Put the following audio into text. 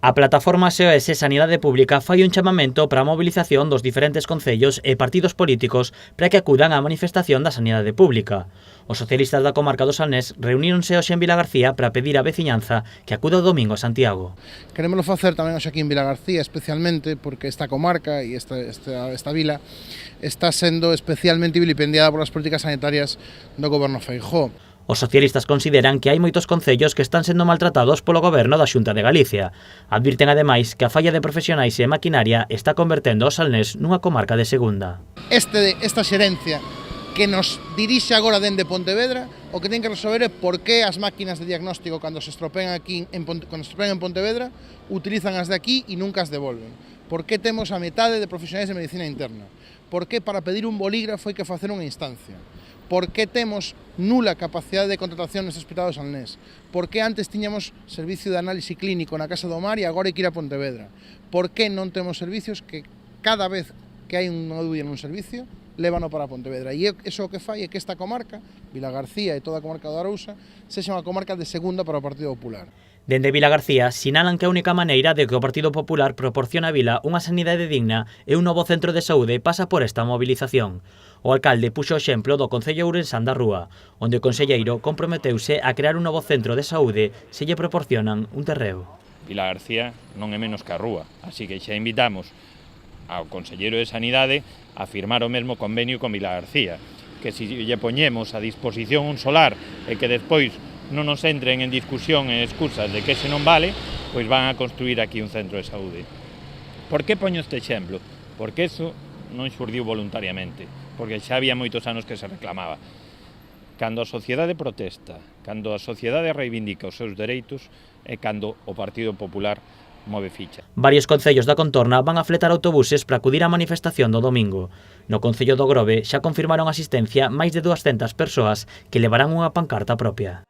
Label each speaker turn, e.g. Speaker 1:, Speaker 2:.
Speaker 1: A plataforma SOS Sanidade Pública fai un chamamento para a mobilización dos diferentes concellos e partidos políticos para que acudan á manifestación da sanidade pública. Os socialistas da comarca do Salnés reuníronse hoxe en Vilagarcía para pedir á veciñanza que acuda o domingo a Santiago.
Speaker 2: Queremos facer tamén hoxe aquí en Vilagarcía, especialmente porque esta comarca e esta vila está sendo especialmente vilipendiada polas políticas sanitarias do goberno Feijóo.
Speaker 1: Os socialistas consideran que hai moitos concellos que están sendo maltratados polo goberno da Xunta de Galicia. Advirten ademais que a falla de profesionais e maquinaria está convertendo o Salnés nunha comarca de segunda.
Speaker 2: Esta xerencia que nos dirixe agora dende Pontevedra, o que ten que resolver é por que as máquinas de diagnóstico cando se estropean en Pontevedra utilizan as de aquí e nunca as devolven. Por que temos a metade de profesionais de medicina interna? Por que para pedir un bolígrafo hai que facer unha instancia? Por que temos nula capacidade de contratación neste hospital do Salnés? Por que antes tiñamos servicio de análise clínico na Casa do Mar e agora hai que ir a Pontevedra? Por que non temos servicios que cada vez que hai unha dúbida nun servicio lévano para Pontevedra? E iso o que fai é que esta comarca, Vilagarcía e toda a comarca do Arousa, sexa unha comarca de segunda para o Partido Popular.
Speaker 1: Dende Vilagarcía sinalan que a única maneira de que o Partido Popular proporcione a vila unha sanidade digna e un novo centro de saúde pasa por esta movilización. O alcalde puxo o exemplo do Concello Ourensán da Rúa, onde o conselleiro comprometeuse a crear un novo centro de saúde se lle proporcionan un terreo.
Speaker 3: Vilagarcía non é menos que a Rúa, así que xa invitamos ao conselleiro de Sanidade a firmar o mesmo convenio con Vilagarcía, que se lle poñemos a disposición un solar e que despois non nos entren en discusión e excusas de que ese non vale, pois van a construir aquí un centro de saúde. Por que poño este exemplo? Porque eso non xurdiu voluntariamente, porque xa había moitos anos que se reclamaba. Cando a sociedade protesta, cando a sociedade reivindica os seus dereitos, é cando o Partido Popular move ficha.
Speaker 1: Varios concellos da contorna van a fletar autobuses para acudir á manifestación do domingo. No Concello do Grove xa confirmaron asistencia máis de 200 persoas que levarán unha pancarta propia.